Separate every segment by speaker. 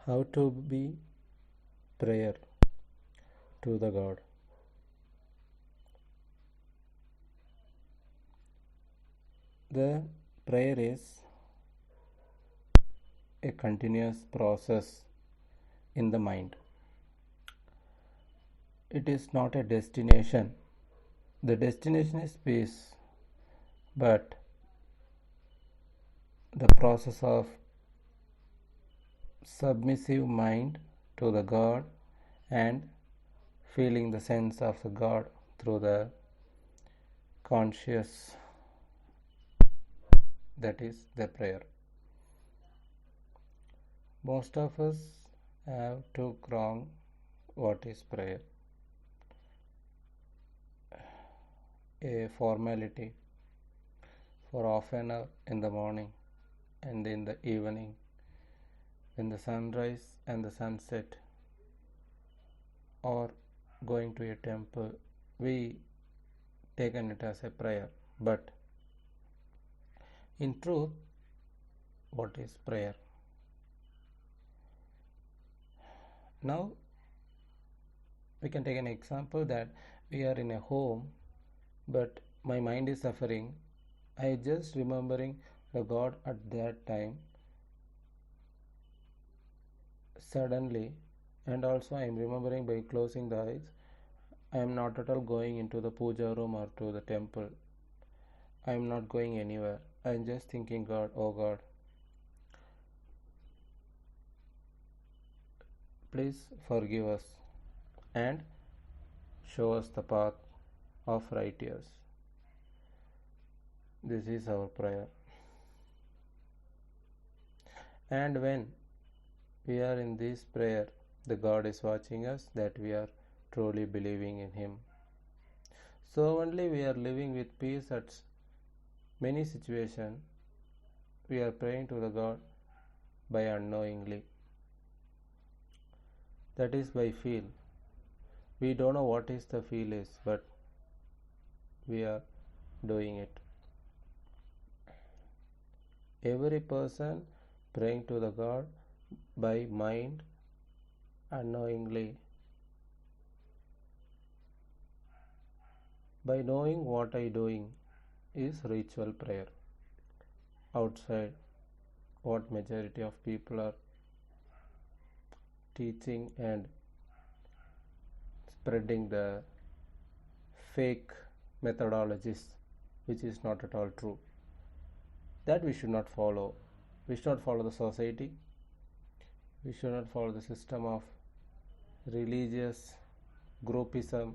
Speaker 1: How to be prayer to the God. The prayer is a continuous process in the mind. It is not a destination. The destination is peace, but the process of submissive mind to the God and feeling the sense of the God through the conscious, that is the prayer. Most of us have took wrong what is prayer. A formality for half an hour in the morning and in the evening when the sunrise and the sunset, or going to a temple, we taken it as a prayer. But in truth, what is prayer? Now we can take an example that we are in a home, but my mind is suffering. I just remembering the God at that time suddenly, and also I am remembering by closing the eyes. I am not at all going into the puja room or to the temple. I am not going anywhere. I am just thinking, God, oh God, please forgive us and show us the path of righteous. This is our prayer. And when we are in this prayer, the God is watching us, that we are truly believing in Him. So only we are living with peace at many situations. We are praying to the God by unknowingly. That is by feel. We don't know what is the feel is, but we are doing it. Every person praying to the God by mind unknowingly. By knowing what I doing is ritual prayer. Outside, what majority of people are teaching and spreading the fake methodologies, which is not at all true. That we should not follow. We should not follow the society. We should not follow the system of religious groupism.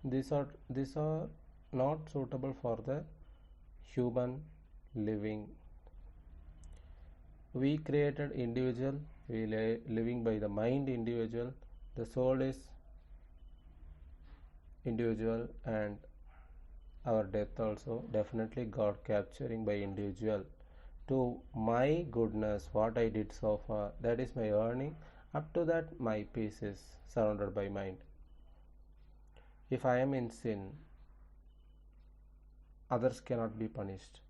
Speaker 1: These are not suitable for the human living. We created individual. We living by the mind individual. The soul is individual, and our death also definitely God capturing by individual. To my goodness, what I did so far, that is my earning. Up to that, my peace is surrounded by mind. If I am in sin, others cannot be punished.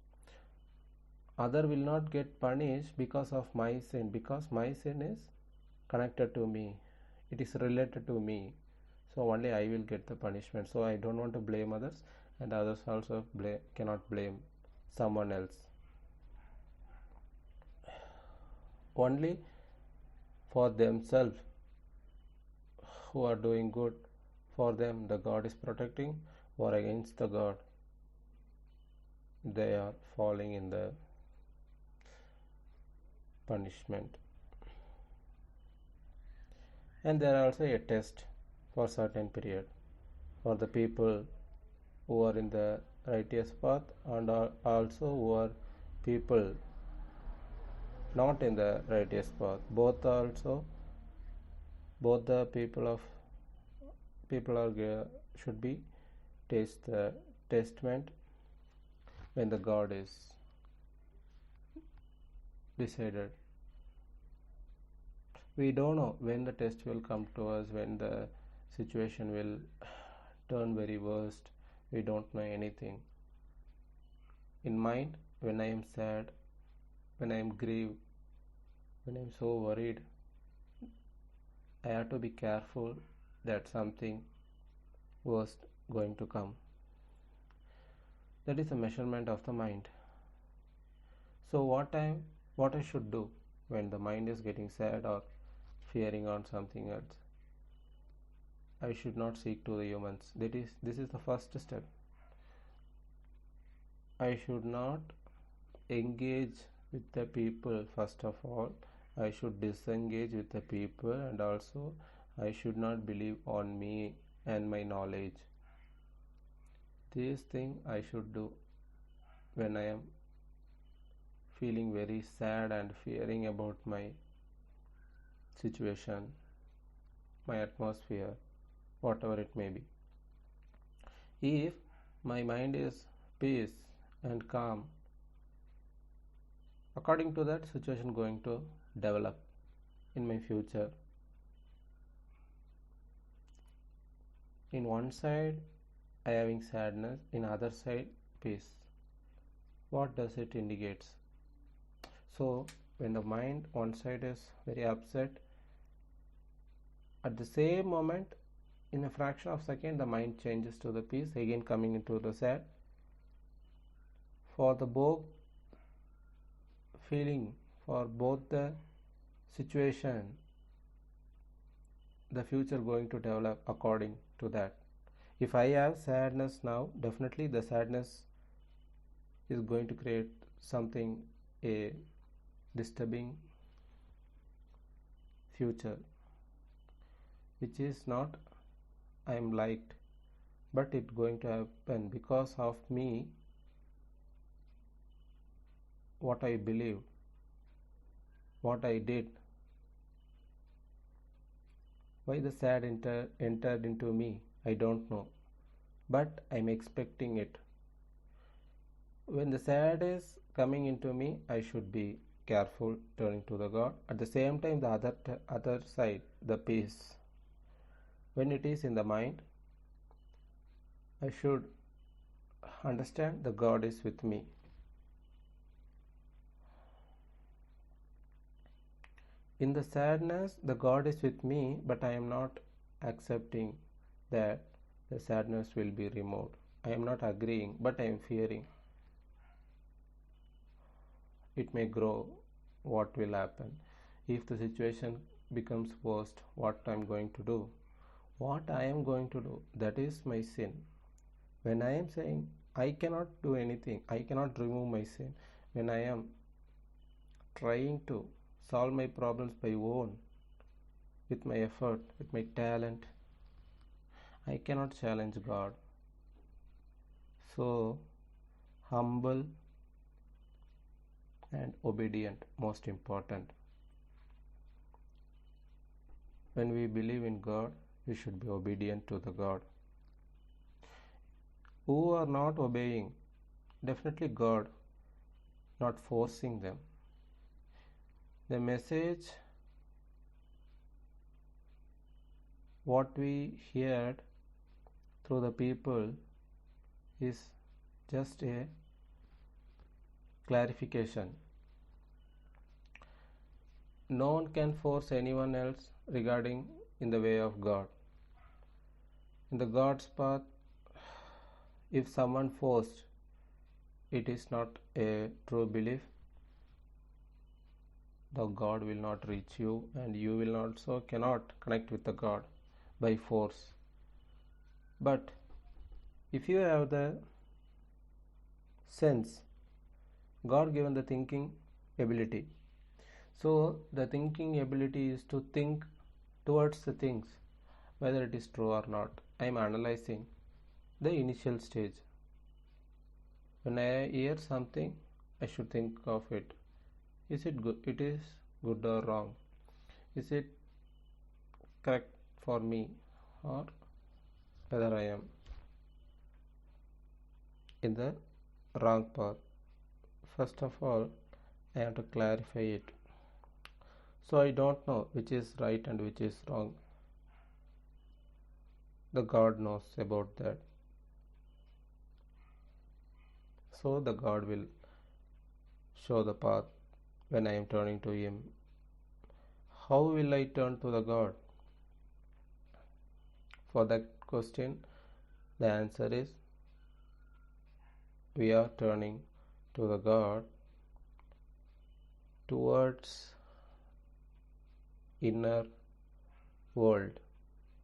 Speaker 1: Other will not get punished because of my sin, because my sin is connected to me. It is related to me. So only I will get the punishment. So I don't want to blame others, and others also cannot blame someone else. Only for themselves who are doing good, for them the God is protecting, or against the God they are falling in the punishment. And there are also a test for certain period for the people who are in the righteous path, and also who are people not in the righteous path. Both the people are should be taste the testament when the God is decided. We don't know when the test will come to us, when the situation will turn very worst. We don't know anything. In mind, when I am sad, when I am grieved, when I am so worried, I have to be careful that something worst going to come. That is a measurement of the mind. So what I should do when the mind is getting sad or fearing on something else? I should not seek to the humans. This is the first step. I should not engage with the people first of all. I should disengage with the people, and also I should not believe on me and my knowledge. This thing I should do when I am feeling very sad and fearing about my situation, my atmosphere, whatever it may be. If my mind is peace and calm, according to that situation going to develop in my future. In one side I having sadness, in other side peace. What does it indicates? So when the mind one side is very upset, at the same moment, in a fraction of a second, the mind changes to the peace, again coming into the sad. For the both feeling, for both the situation, the future going to develop according to that. If I have sadness now, definitely the sadness is going to create something, a disturbing future, which is not I am liked, but it going to happen because of me, what I believed, what I did, why the sad entered into me, I don't know, but I'm expecting it. When the sad is coming into me, I should be careful turning to the God. At the same time, the other side, the peace. When it is in the mind, I should understand the God is with me. In the sadness, the God is with me, but I am not accepting that the sadness will be removed. I am not agreeing, but I am fearing. It may grow. What will happen? If the situation becomes worst, what I am going to do? What I am going to do? That is my sin. When I am saying I cannot do anything, I cannot remove my sin, when I am trying to solve my problems by own, with my effort, with my talent, I cannot challenge God. So, humble and obedient, most important. When we believe in God, we should be obedient to the God. Who are not obeying, definitely God, not forcing them. The message, what we heard through the people, is just a clarification. No one can force anyone else regarding in the way of God. In the God's path, if someone forced, it is not a true belief. The God will not reach you, and you will also cannot connect with the God by force. But if you have the sense, God given the thinking ability. So the thinking ability is to think towards the things, whether it is true or not. I am analyzing the initial stage. When I hear something, I should think of it. Is it good? It is good or wrong? Is it correct for me, or whether I am in the wrong path? First of all, I have to clarify it. So I don't know which is right and which is wrong. The God knows about that. So the God will show the path when I am turning to Him. How will I turn to the God? For that question, the answer is we are turning to the God towards inner world,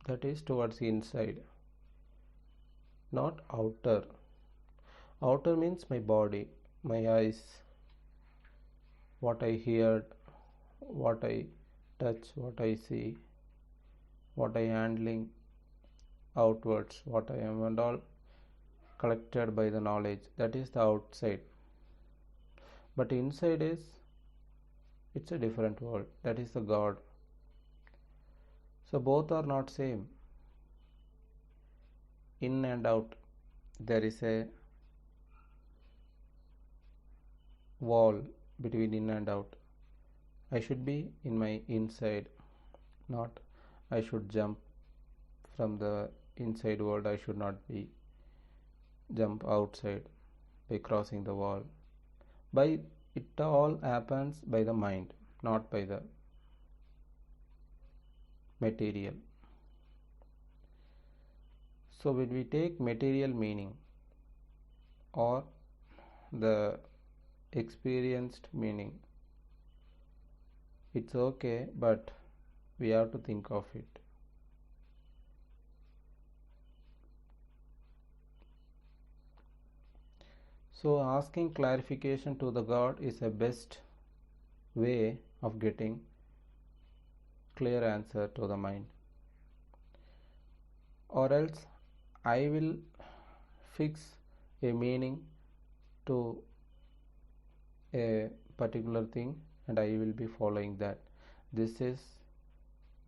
Speaker 1: that is towards inside, not outer. Outer means my body, my eyes, what I hear, what I touch, what I see, what I handling outwards, what I am, and all collected by the knowledge. That is the outside. But inside is, it's a different world. That is the God. So both are not same. In and out, there is a wall between in and out. I should be in my inside, not I should jump from the inside world. I should not be jump outside by crossing the wall. By it all happens by the mind, not by the material. So when we take material meaning or the experienced meaning, it's okay, but we have to think of it. So asking clarification to the God is the best way of getting clear answer to the mind. Or else I will fix a meaning to a particular thing and I will be following that. This is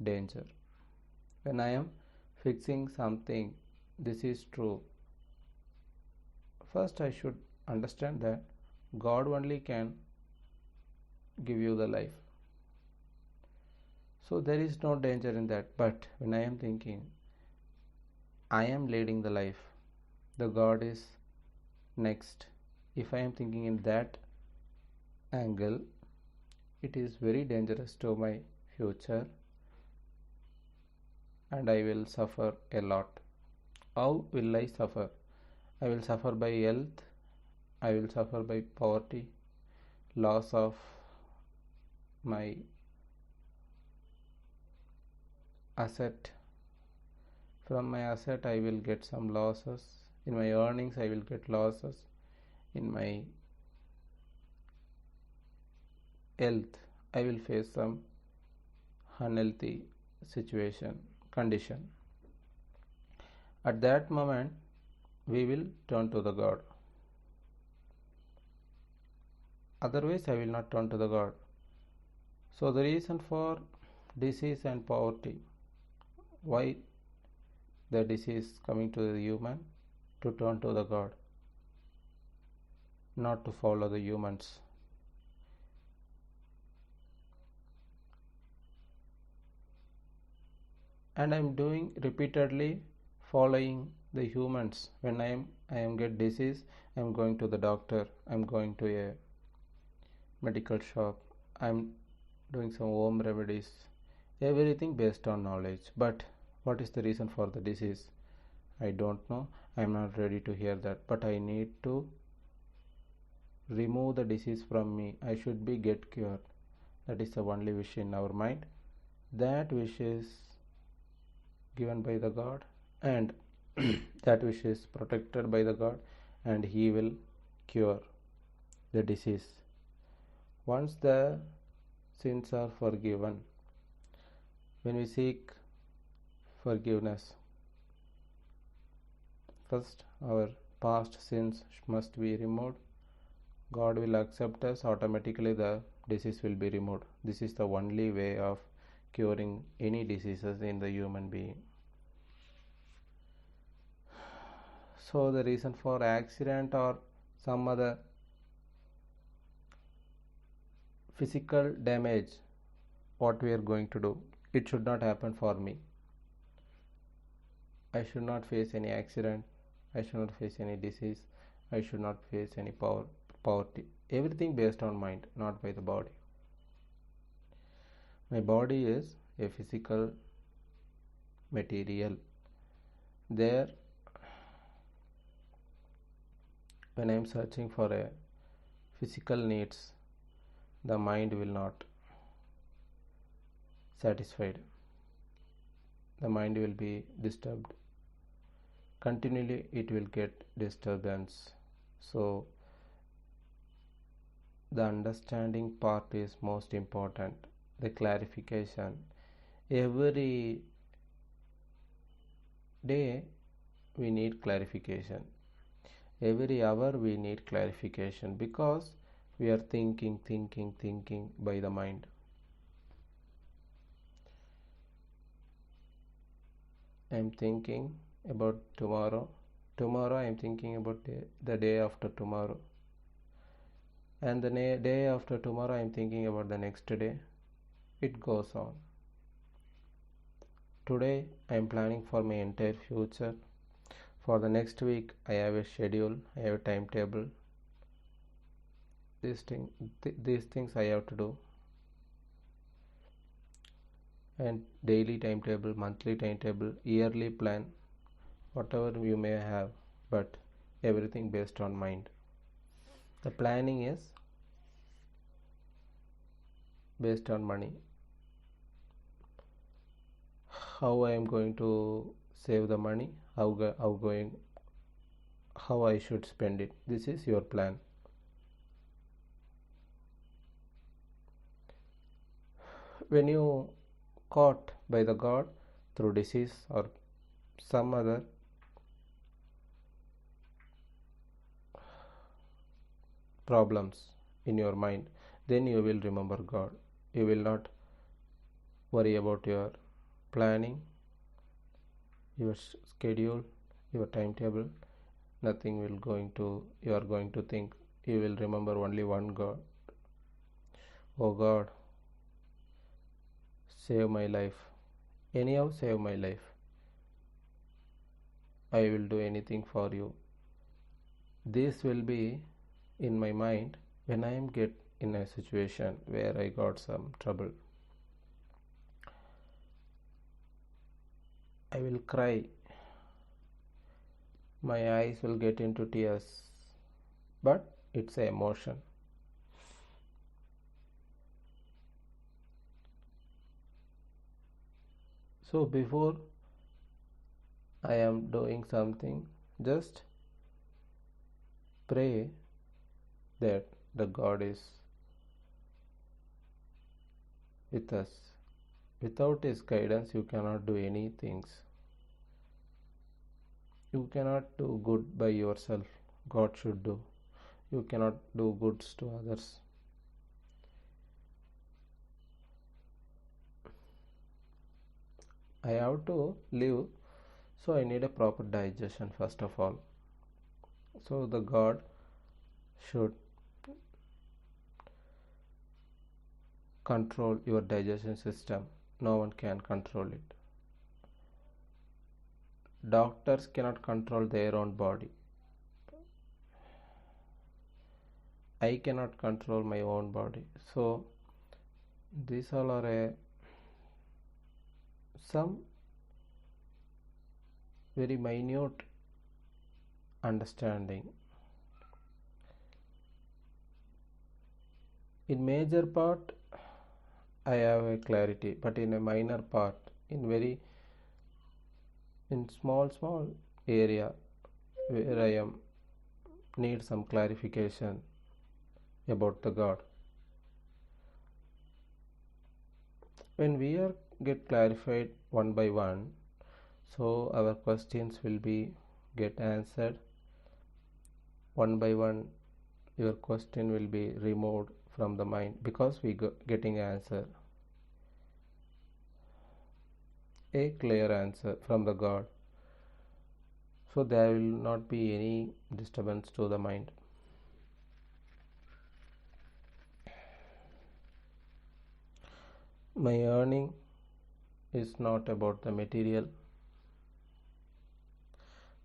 Speaker 1: danger. When I am fixing something, this is true. First I should understand that God only can give you the life. So there is no danger in that. But when I am thinking, I am leading the life, the God is next. If I am thinking in that angle, it is very dangerous to my future and I will suffer a lot. How will I suffer? I will suffer by health, I will suffer by poverty, loss of my asset. From my asset I will get some losses. In my earnings I will get losses. In my health I will face some unhealthy condition. At that moment we will turn to the God. Otherwise I will not turn to the God. So the reason for disease and poverty, why the disease coming to the human, to turn to the God, not to follow the humans. And I am doing repeatedly following the humans. When I am get disease, I am going to the doctor, I am going to a medical shop, I am doing some home remedies, everything based on knowledge. But what is the reason for the disease? I don't know. I am not ready to hear that. But I need to remove the disease from me. I should be get cured. That is the only wish in our mind. That wish is given by the God, and that wish is protected by the God, and He will cure the disease. Once the sins are forgiven, when we seek forgiveness, first our past sins must be removed. God will accept us, automatically the disease will be removed. This is the only way of curing any diseases in the human being. So the reason for accident or some other physical damage, what we are going to do, it should not happen for me. I should not face any accident, I should not face any disease, I should not face any poverty. Everything based on mind, not by the body. My body is a physical material. there, when I am searching for a physical needs, the mind will not satisfied. The mind will be disturbed. Continually it will get disturbance. So the understanding part is most important. The clarification. Every day we need clarification. Every hour we need clarification, because we are thinking by the mind. I am thinking about tomorrow. Tomorrow I am thinking about the day after tomorrow. And the day after tomorrow I am thinking about the next day. It goes on. Today I am planning for my entire future. For the next week I have a schedule, I have a timetable. These things I have to do. And daily timetable, monthly timetable, yearly plan, whatever you may have, but everything based on mind. The planning is based on money. How I am going to save the money, how I should spend it. This is your plan. When you caught by the God through disease or some other problems in your mind, then you will remember God. You will not worry about your planning, your schedule, your timetable. Nothing will you are going to think. You will remember only one God. Oh God, save my life. Anyhow, save my life. I will do anything for you. This will be in my mind when I am get in a situation where I got some trouble. I will cry. My eyes will get into tears. But it's an emotion. So before I am doing something, just pray that the God is with us. Without His guidance, you cannot do any things. You cannot do good by yourself. God should do. You cannot do goods to others. I have to live, so I need a proper digestion first of all. So the God should control your digestion system. No one can control it. Doctors cannot control their own body. I cannot control my own body. So these all are some very minute understanding. In major part I have a clarity, but in a minor part, in small area where I am need some clarification about the God. When we are get clarified one by one, so our questions will be get answered one by one. Your question will be removed from the mind because we getting answer, a clear answer from the God. So there will not be any disturbance to the mind. My earning is not about the material.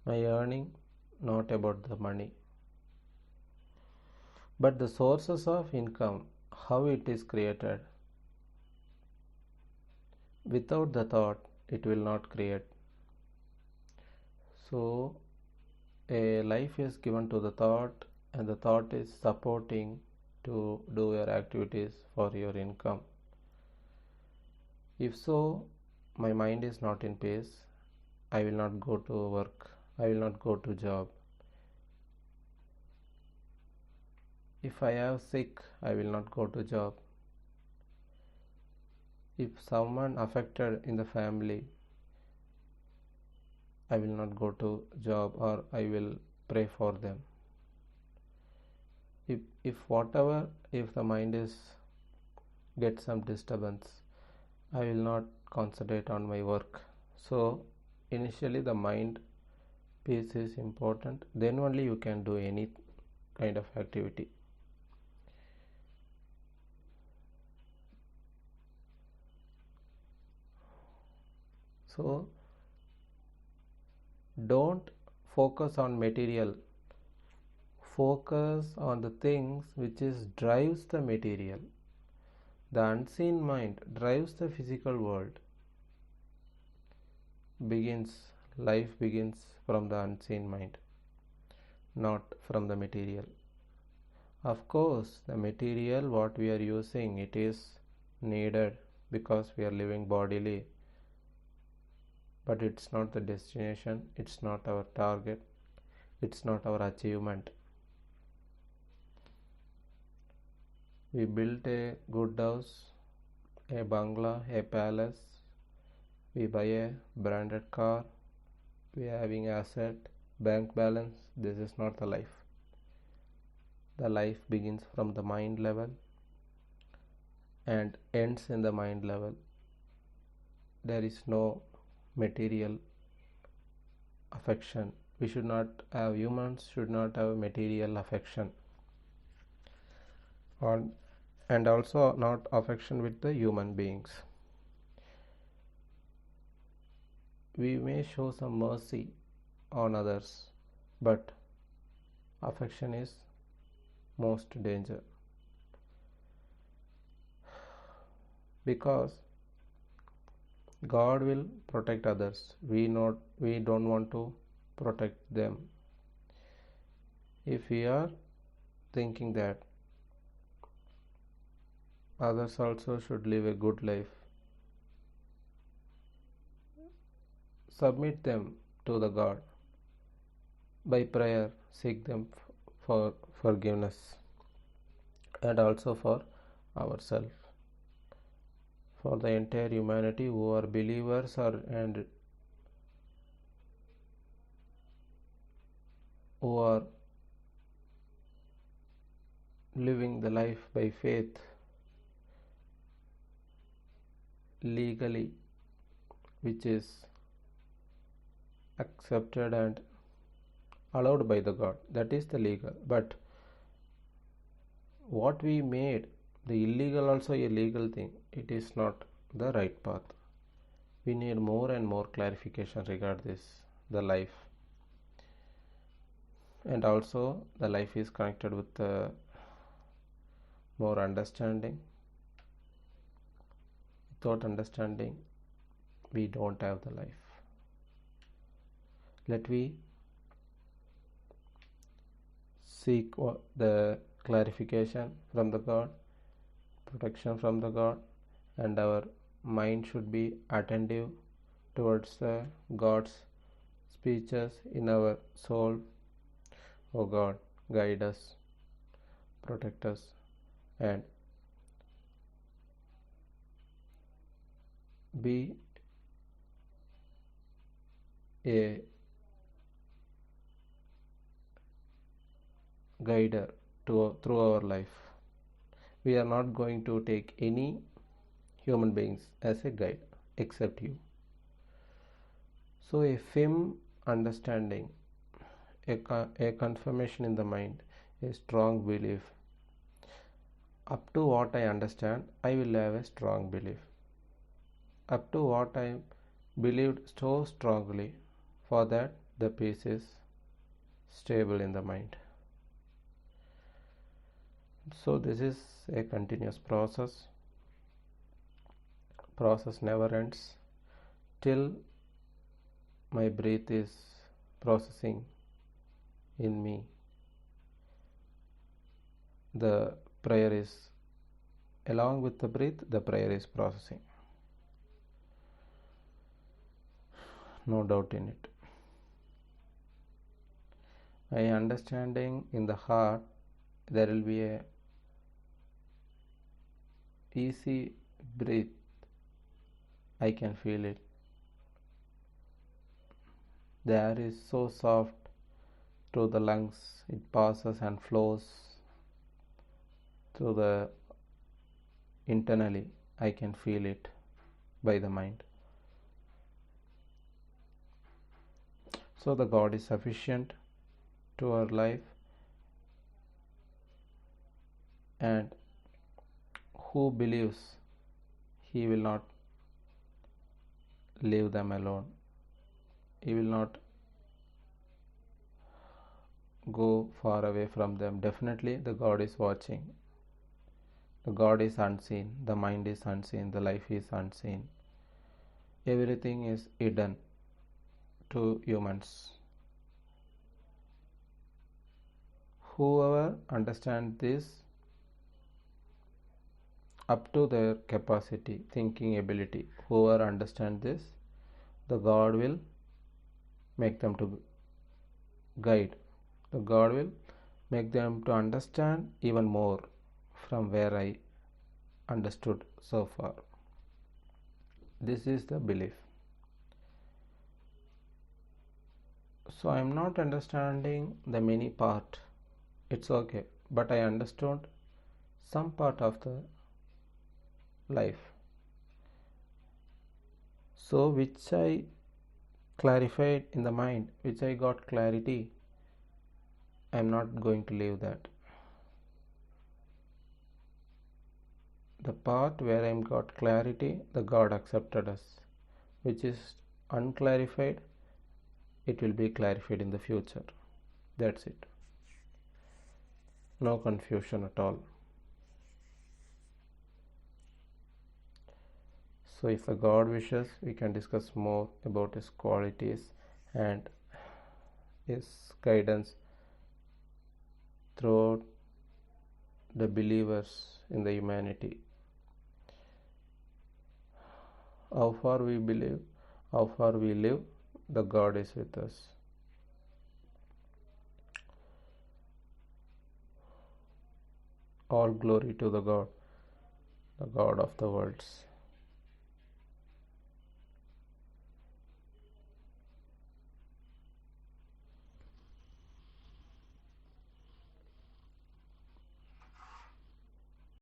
Speaker 1: My earning not about the money, but the sources of income, how it is created. Without the thought, it will not create. So a life is given to the thought, and the thought is supporting to do your activities for your income. If so, my mind is not in peace, I will not go to work, I will not go to job. If I am sick, I will not go to job. If someone affected in the family, I will not go to job, or I will pray for them. If the mind is get some disturbance, I will not concentrate on my work. So initially the mind peace is important, then only you can do any kind of activity. So don't focus on material, focus on the things which is drives the material. The unseen mind drives the physical world. Life begins from the unseen mind, not from the material. Of course, the material what we are using, it is needed because we are living bodily, but it's not the destination, it's not our target, it's not our achievement. We built a good house, a bungalow, a palace, we buy a branded car, we are having asset, bank balance. This is not the life. The life begins from the mind level and ends in the mind level. There is no material affection. Humans should not have material affection, and also not affection with the human beings. We may show some mercy on others, but affection is most danger, because God will protect others. We don't want to protect them. If we are thinking that others also should live a good life, submit them to the God. By prayer, seek them for forgiveness, and also for ourselves, for the entire humanity who are believers and who are living the life by faith legally, which is accepted and allowed by the God. That is the legal. But what we made, the illegal also a legal thing, it is not the right path. We need more and more clarification regarding this, the life. And also the life is connected with more understanding. Without understanding, we don't have the life. Let we seek the clarification from the God, protection from the God, and our mind should be attentive towards the God's speeches in our soul. O God, guide us, protect us, and be a guider through our life. We are not going to take any human beings as a guide except you. So a firm understanding, a confirmation in the mind, a strong belief. Up to what I understand, I will have a strong belief. Up to what I believed so strongly, for that the peace is stable in the mind. So this is a continuous process. Process never ends till my breath is processing in me. The prayer is, along with the breath, the prayer is processing. No doubt in it. By understanding in the heart, there will be a easy breath. I can feel it. The air is so soft through the lungs, it passes and flows through the internally. I can feel it by the mind. So the God is sufficient to our life, and who believes he will not leave them alone, he will not go far away from them. Definitely the God is watching. The God is unseen, the mind is unseen, the life is unseen. Everything is hidden to humans. Whoever understands this up to their capacity, thinking ability, whoever understands this, the God will make them to guide. The God will make them to understand even more from where I understood so far. This is the belief. So I am not understanding the many part. It's okay, but I understood some part of the life. So which I clarified in the mind, which I got clarity, I am not going to leave that. The part where I got clarity, the God accepted us. Which is unclarified, it will be clarified in the future. That's it. No confusion at all. So if the God wishes, we can discuss more about his qualities and his guidance throughout the believers in the humanity. How far we believe, how far we live, the God is with us. All glory to the God of the worlds.